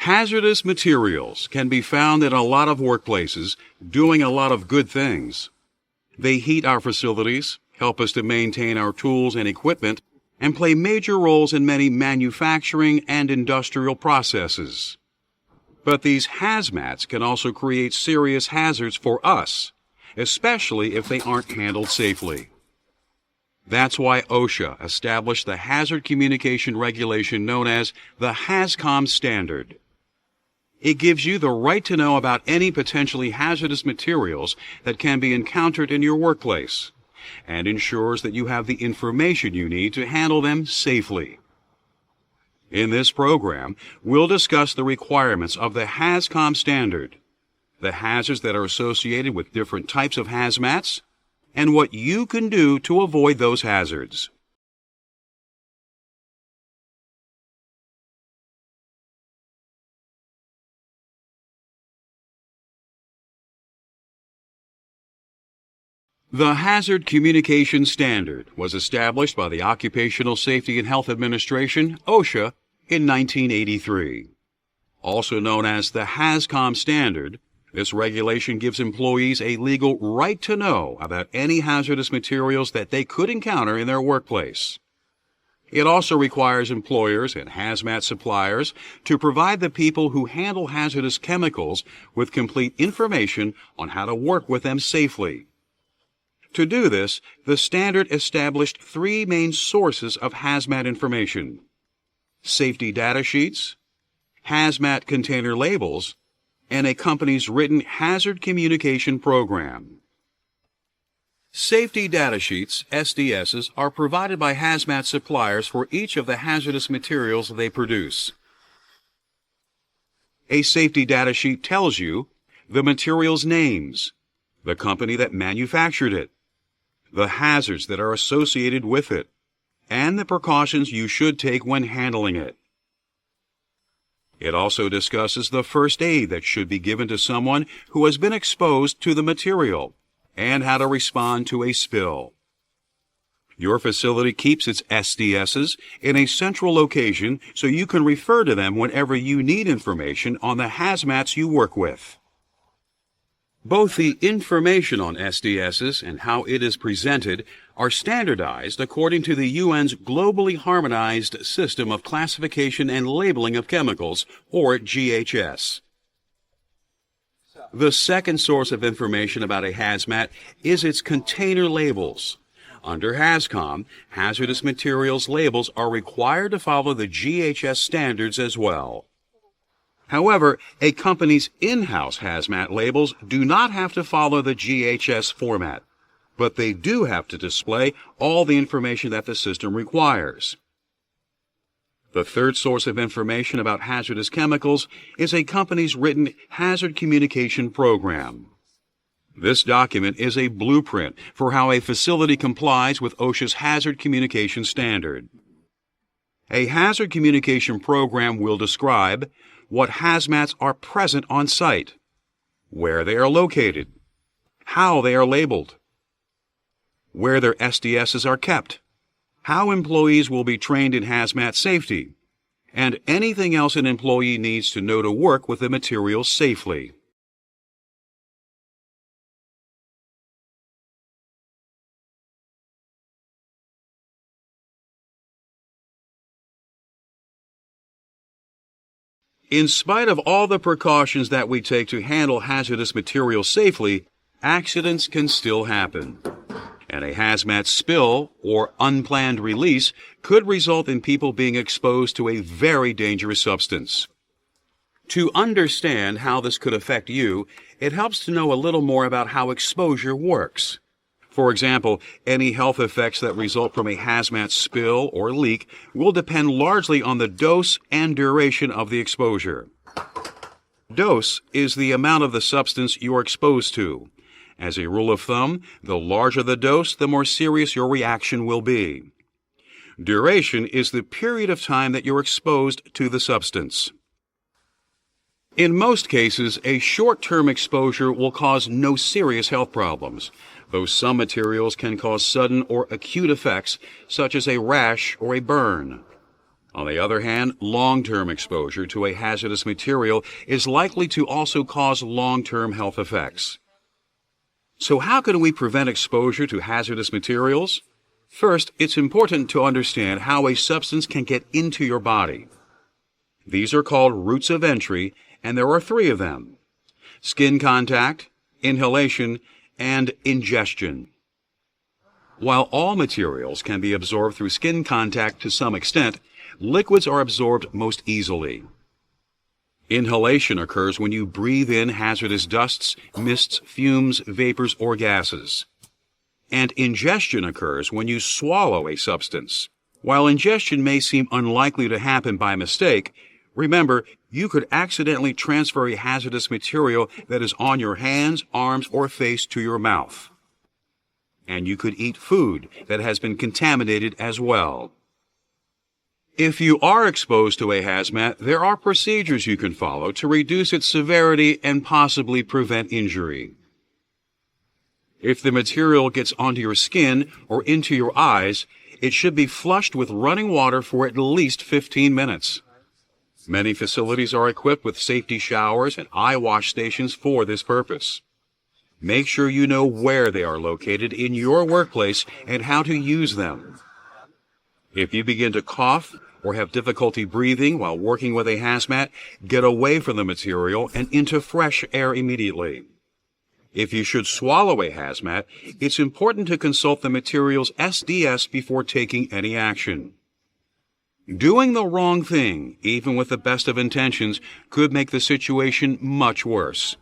Hazardous materials can be found in a lot of workplaces doing a lot of good things. They heat our facilities, help us to maintain our tools and equipment, and play major roles in many manufacturing and industrial processes. But these hazmats can also create serious hazards for us, especially if they aren't handled safely. That's why OSHA established the hazard communication regulation known as the HazCom standard. It gives you the right to know about any potentially hazardous materials that can be encountered in your workplace, and ensures that you have the information you need to handle them safely. In this program, we'll discuss the requirements of the HazCom standard, the hazards that are associated with different types of hazmats, and what you can do to avoid those hazards. The Hazard Communication Standard was established by the Occupational Safety and Health Administration, OSHA, in 1983. Also known as the HazCom Standard, this regulation gives employees a legal right to know about any hazardous materials that they could encounter in their workplace. It also requires employers and hazmat suppliers to provide the people who handle hazardous chemicals with complete information on how to work with them safely. To do this, the standard established three main sources of hazmat information: safety data sheets, hazmat container labels, and a company's written hazard communication program. Safety data sheets, SDSs, are provided by hazmat suppliers for each of the hazardous materials they produce. A safety data sheet tells you the material's names, the company that manufactured it, the hazards that are associated with it, and the precautions you should take when handling it. It also discusses the first aid that should be given to someone who has been exposed to the material, and how to respond to a spill. Your facility keeps its SDSs in a central location so you can refer to them whenever you need information on the hazmats you work with. Both the information on SDSs and how it is presented are standardized according to the UN's Globally Harmonized System of Classification and Labeling of Chemicals, or GHS. The second source of information about a hazmat is its container labels. Under HazCom, hazardous materials labels are required to follow the GHS standards as well. However, a company's in-house hazmat labels do not have to follow the GHS format, but they do have to display all the information that the system requires. The third source of information about hazardous chemicals is a company's written hazard communication program. This document is a blueprint for how a facility complies with OSHA's hazard communication standard. A hazard communication program will describe what hazmats are present on site, where they are located, how they are labeled, where their SDSs are kept, how employees will be trained in hazmat safety, and anything else an employee needs to know to work with the materials safely. In spite of all the precautions that we take to handle hazardous materials safely, accidents can still happen. And a hazmat spill or unplanned release could result in people being exposed to a very dangerous substance. To understand how this could affect you, it helps to know a little more about how exposure works. For example, any health effects that result from a hazmat spill or leak will depend largely on the dose and duration of the exposure. Dose is the amount of the substance you are exposed to. As a rule of thumb, the larger the dose, the more serious your reaction will be. Duration is the period of time that you're exposed to the substance. In most cases, a short-term exposure will cause no serious health problems, though some materials can cause sudden or acute effects, such as a rash or a burn. On the other hand, long-term exposure to a hazardous material is likely to also cause long-term health effects. So how can we prevent exposure to hazardous materials? First, it's important to understand how a substance can get into your body. These are called routes of entry, and there are 3 of them: skin contact, inhalation, and ingestion. While all materials can be absorbed through skin contact to some extent, liquids are absorbed most easily. Inhalation occurs when you breathe in hazardous dusts, mists, fumes, vapors, or gases. And ingestion occurs when you swallow a substance. While ingestion may seem unlikely to happen by mistake, remember, you could accidentally transfer a hazardous material that is on your hands, arms, or face to your mouth. And you could eat food that has been contaminated as well. If you are exposed to a hazmat, there are procedures you can follow to reduce its severity and possibly prevent injury. If the material gets onto your skin or into your eyes, it should be flushed with running water for at least 15 minutes. Many facilities are equipped with safety showers and eye wash stations for this purpose. Make sure you know where they are located in your workplace and how to use them. If you begin to cough or have difficulty breathing while working with a hazmat, get away from the material and into fresh air immediately. If you should swallow a hazmat, it's important to consult the material's SDS before taking any action. Doing the wrong thing, even with the best of intentions, could make the situation much worse.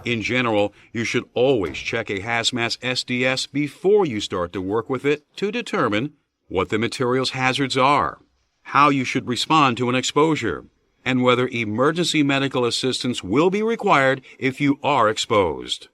In general, you should always check a hazmat's SDS before you start to work with it to determine what the material's hazards are, how you should respond to an exposure, and whether emergency medical assistance will be required if you are exposed.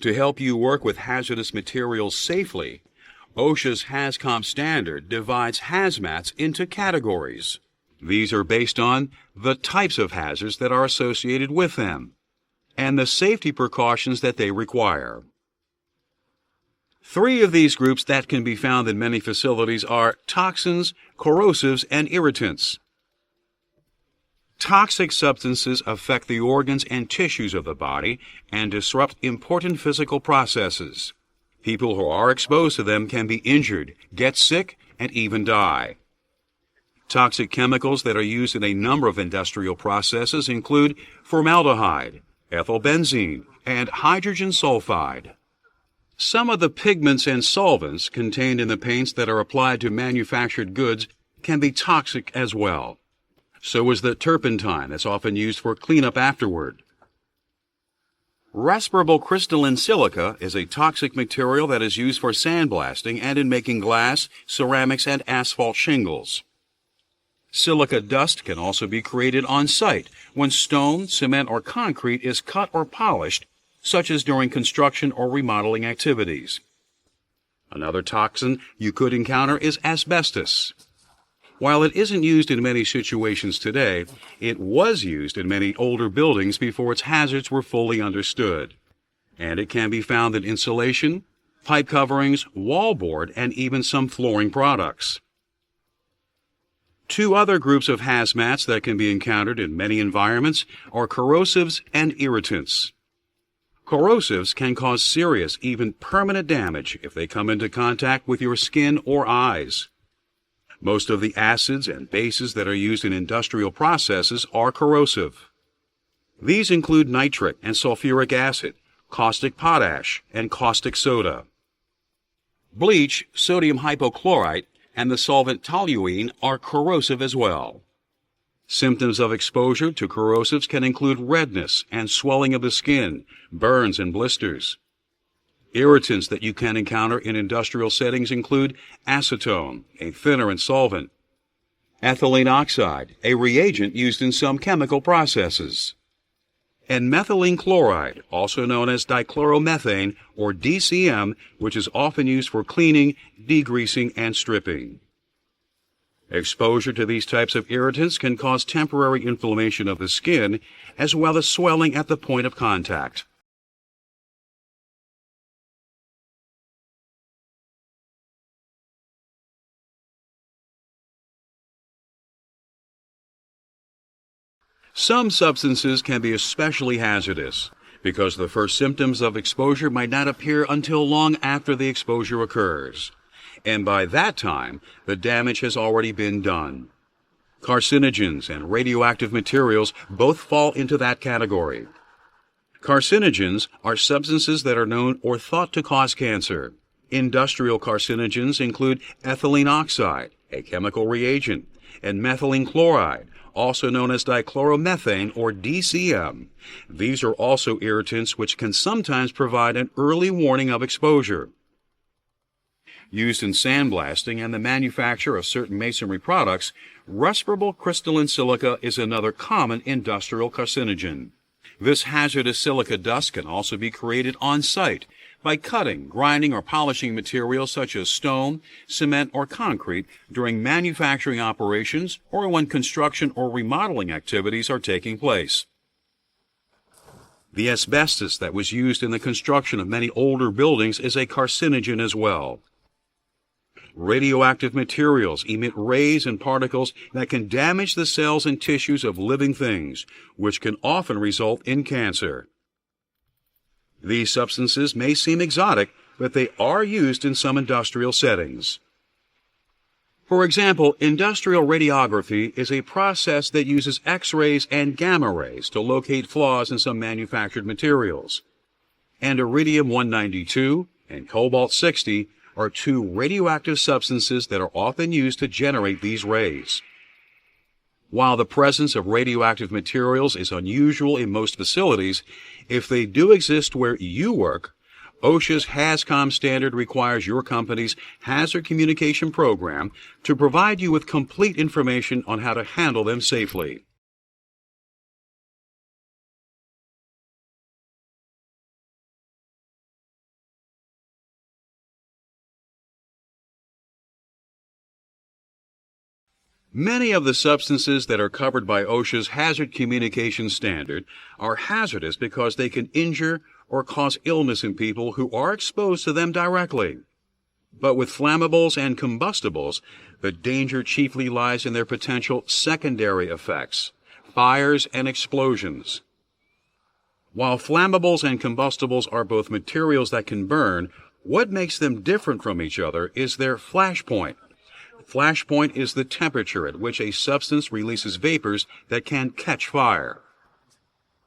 To help you work with hazardous materials safely, OSHA's HazCom standard divides hazmats into categories. These are based on the types of hazards that are associated with them and the safety precautions that they require. 3 of these groups that can be found in many facilities are toxins, corrosives, and irritants. Toxic substances affect the organs and tissues of the body and disrupt important physical processes. People who are exposed to them can be injured, get sick, and even die. Toxic chemicals that are used in a number of industrial processes include formaldehyde, ethylbenzene, and hydrogen sulfide. Some of the pigments and solvents contained in the paints that are applied to manufactured goods can be toxic as well. So is the turpentine that's often used for cleanup afterward. Respirable crystalline silica is a toxic material that is used for sandblasting and in making glass, ceramics, and asphalt shingles. Silica dust can also be created on site when stone, cement, or concrete is cut or polished, such as during construction or remodeling activities. Another toxin you could encounter is asbestos. While it isn't used in many situations today, it was used in many older buildings before its hazards were fully understood. And it can be found in insulation, pipe coverings, wallboard, and even some flooring products. 2 other groups of hazmats that can be encountered in many environments are corrosives and irritants. Corrosives can cause serious, even permanent damage if they come into contact with your skin or eyes. Most of the acids and bases that are used in industrial processes are corrosive. These include nitric and sulfuric acid, caustic potash, and caustic soda. Bleach, sodium hypochlorite, and the solvent toluene are corrosive as well. Symptoms of exposure to corrosives can include redness and swelling of the skin, burns and blisters. Irritants that you can encounter in industrial settings include acetone, a thinner and solvent, ethylene oxide, a reagent used in some chemical processes, and methylene chloride, also known as dichloromethane or DCM, which is often used for cleaning, degreasing, and stripping. Exposure to these types of irritants can cause temporary inflammation of the skin, as well as swelling at the point of contact. Some substances can be especially hazardous because the first symptoms of exposure might not appear until long after the exposure occurs. And by that time, the damage has already been done. Carcinogens and radioactive materials both fall into that category. Carcinogens are substances that are known or thought to cause cancer. Industrial carcinogens include ethylene oxide, a chemical reagent, and methylene chloride, also known as dichloromethane or DCM. These are also irritants which can sometimes provide an early warning of exposure. Used in sandblasting and the manufacture of certain masonry products, respirable crystalline silica is another common industrial carcinogen. This hazardous silica dust can also be created on site by cutting, grinding, or polishing materials such as stone, cement, or concrete during manufacturing operations or when construction or remodeling activities are taking place. The asbestos that was used in the construction of many older buildings is a carcinogen as well. Radioactive materials emit rays and particles that can damage the cells and tissues of living things, which can often result in cancer. These substances may seem exotic, but they are used in some industrial settings. For example, industrial radiography is a process that uses X-rays and gamma rays to locate flaws in some manufactured materials. And iridium-192 and cobalt-60 are two radioactive substances that are often used to generate these rays. While the presence of radioactive materials is unusual in most facilities, if they do exist where you work, OSHA's HazCom standard requires your company's hazard communication program to provide you with complete information on how to handle them safely. Many of the substances that are covered by OSHA's Hazard Communication Standard are hazardous because they can injure or cause illness in people who are exposed to them directly. But with flammables and combustibles, the danger chiefly lies in their potential secondary effects, fires and explosions. While flammables and combustibles are both materials that can burn, what makes them different from each other is their flash point. Flash point is the temperature at which a substance releases vapors that can catch fire.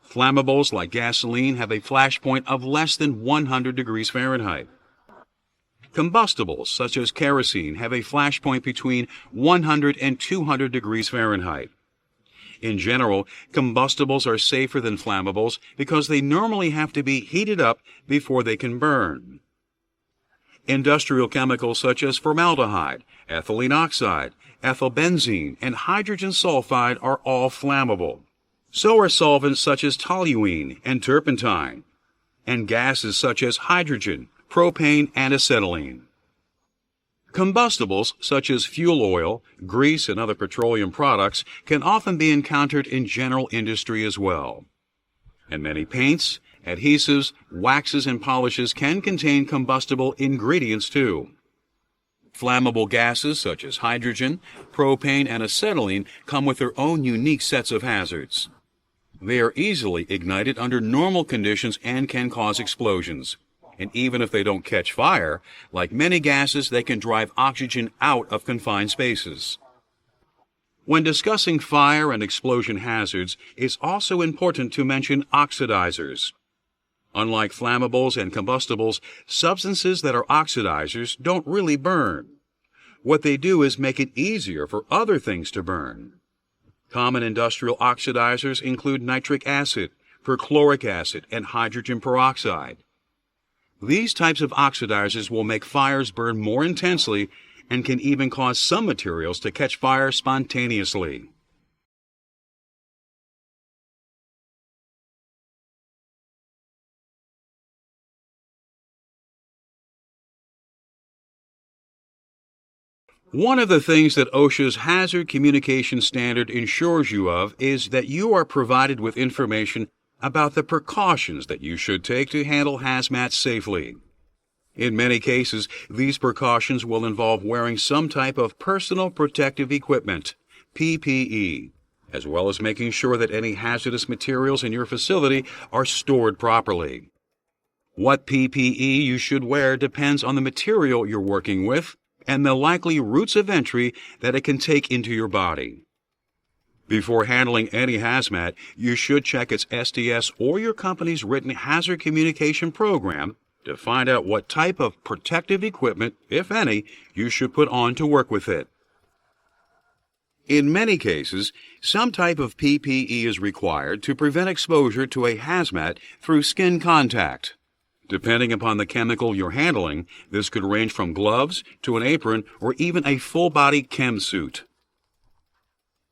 Flammables like gasoline have a flash point of less than 100 degrees Fahrenheit. Combustibles such as kerosene have a flash point between 100 and 200 degrees Fahrenheit. In general, combustibles are safer than flammables because they normally have to be heated up before they can burn. Industrial chemicals such as formaldehyde, ethylene oxide, ethylbenzene, and hydrogen sulfide are all flammable. So are solvents such as toluene and turpentine, and gases such as hydrogen, propane, and acetylene. Combustibles such as fuel oil, grease, and other petroleum products can often be encountered in general industry as well. And many paints, adhesives, waxes, and polishes can contain combustible ingredients too. Flammable gases such as hydrogen, propane, and acetylene come with their own unique sets of hazards. They are easily ignited under normal conditions and can cause explosions. And even if they don't catch fire, like many gases, they can drive oxygen out of confined spaces. When discussing fire and explosion hazards, it's also important to mention oxidizers. Unlike flammables and combustibles, substances that are oxidizers don't really burn. What they do is make it easier for other things to burn. Common industrial oxidizers include nitric acid, perchloric acid, and hydrogen peroxide. These types of oxidizers will make fires burn more intensely and can even cause some materials to catch fire spontaneously. One of the things that OSHA's Hazard Communication Standard ensures you of is that you are provided with information about the precautions that you should take to handle hazmat safely. In many cases, these precautions will involve wearing some type of personal protective equipment, PPE, as well as making sure that any hazardous materials in your facility are stored properly. What PPE you should wear depends on the material you're working with and the likely routes of entry that it can take into your body. Before handling any hazmat, you should check its SDS or your company's written hazard communication program to find out what type of protective equipment, if any, you should put on to work with it. In many cases, some type of PPE is required to prevent exposure to a hazmat through skin contact. Depending upon the chemical you're handling, this could range from gloves to an apron or even a full-body chem suit.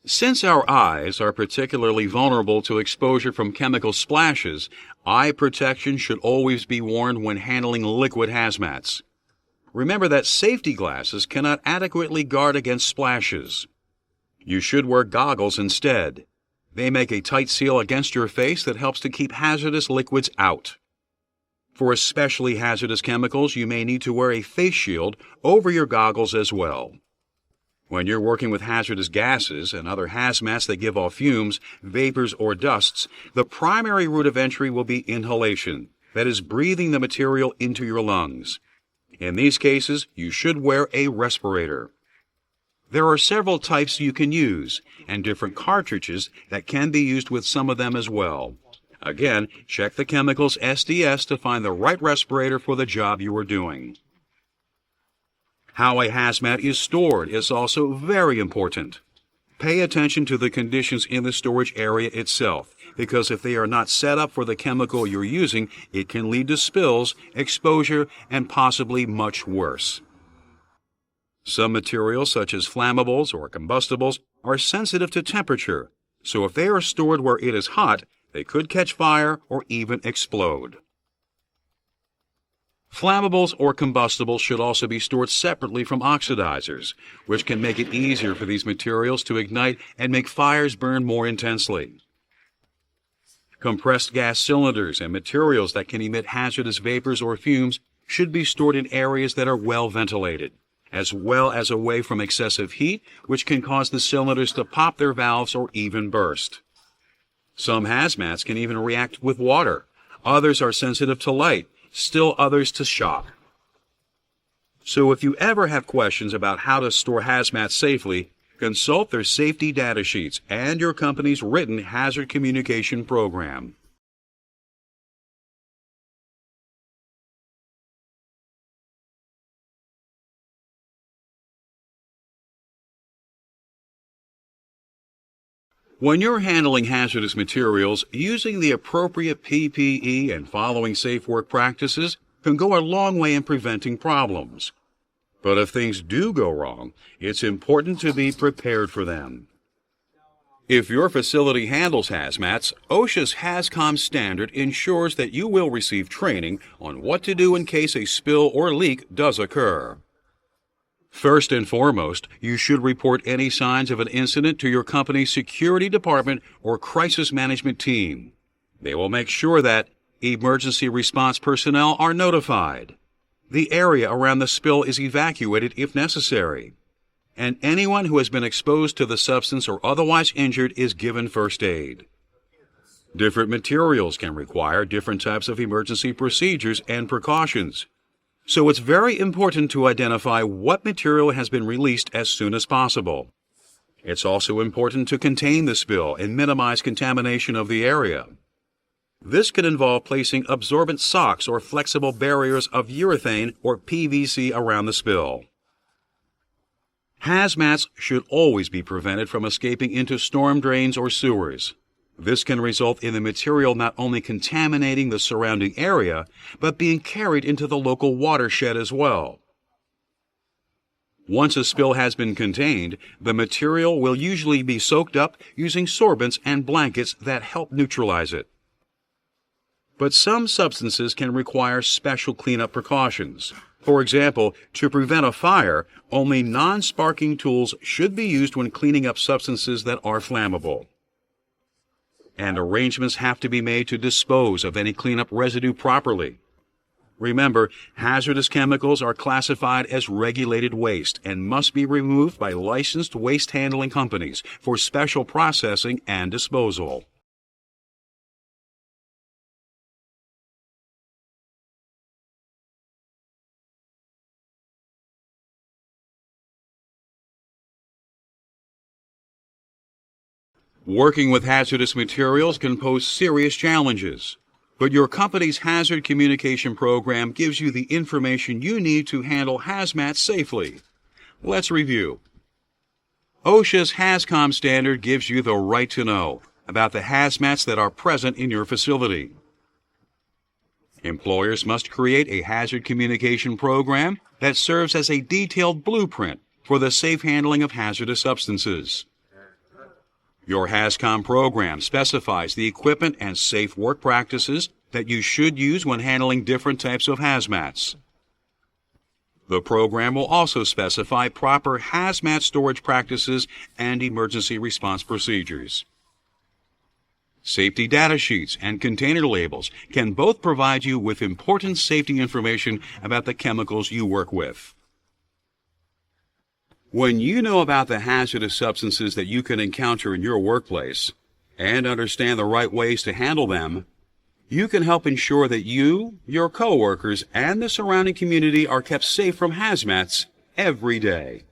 Since our eyes are particularly vulnerable to exposure from chemical splashes, eye protection should always be worn when handling liquid hazmats. Remember that safety glasses cannot adequately guard against splashes. You should wear goggles instead. They make a tight seal against your face that helps to keep hazardous liquids out. For especially hazardous chemicals, you may need to wear a face shield over your goggles as well. When you're working with hazardous gases and other hazmats that give off fumes, vapors, or dusts, the primary route of entry will be inhalation, that is, breathing the material into your lungs. In these cases, you should wear a respirator. There are several types you can use, and different cartridges that can be used with some of them as well. Again, check the chemical's SDS to find the right respirator for the job you are doing. How a hazmat is stored is also very important. Pay attention to the conditions in the storage area itself, because if they are not set up for the chemical you're using, it can lead to spills, exposure, and possibly much worse. Some materials, such as flammables or combustibles, are sensitive to temperature, so if they are stored where it is hot, they could catch fire or even explode. Flammables or combustibles should also be stored separately from oxidizers, which can make it easier for these materials to ignite and make fires burn more intensely. Compressed gas cylinders and materials that can emit hazardous vapors or fumes should be stored in areas that are well ventilated, as well as away from excessive heat, which can cause the cylinders to pop their valves or even burst. Some hazmats can even react with water. Others are sensitive to light, still others to shock. So if you ever have questions about how to store hazmats safely, consult their safety data sheets and your company's written hazard communication program. When you're handling hazardous materials, using the appropriate PPE and following safe work practices can go a long way in preventing problems. But if things do go wrong, it's important to be prepared for them. If your facility handles hazmats, OSHA's HazCom standard ensures that you will receive training on what to do in case a spill or leak does occur. First and foremost, you should report any signs of an incident to your company's security department or crisis management team. They will make sure that emergency response personnel are notified. The area around the spill is evacuated if necessary. And anyone who has been exposed to the substance or otherwise injured is given first aid. Different materials can require different types of emergency procedures and precautions. So it's very important to identify what material has been released as soon as possible. It's also important to contain the spill and minimize contamination of the area. This could involve placing absorbent socks or flexible barriers of urethane or PVC around the spill. Hazmats should always be prevented from escaping into storm drains or sewers. This can result in the material not only contaminating the surrounding area, but being carried into the local watershed as well. Once a spill has been contained, the material will usually be soaked up using sorbents and blankets that help neutralize it. But some substances can require special cleanup precautions. For example, to prevent a fire, only non-sparking tools should be used when cleaning up substances that are flammable. And arrangements have to be made to dispose of any cleanup residue properly. Remember, hazardous chemicals are classified as regulated waste and must be removed by licensed waste handling companies for special processing and disposal. Working with hazardous materials can pose serious challenges, but your company's hazard communication program gives you the information you need to handle hazmat safely. Let's review. OSHA's HazCom standard gives you the right to know about the hazmats that are present in your facility. Employers must create a hazard communication program that serves as a detailed blueprint for the safe handling of hazardous substances. Your HazCom program specifies the equipment and safe work practices that you should use when handling different types of hazmats. The program will also specify proper hazmat storage practices and emergency response procedures. Safety data sheets and container labels can both provide you with important safety information about the chemicals you work with. When you know about the hazardous substances that you can encounter in your workplace and understand the right ways to handle them, you can help ensure that you, your coworkers, and the surrounding community are kept safe from hazmats every day.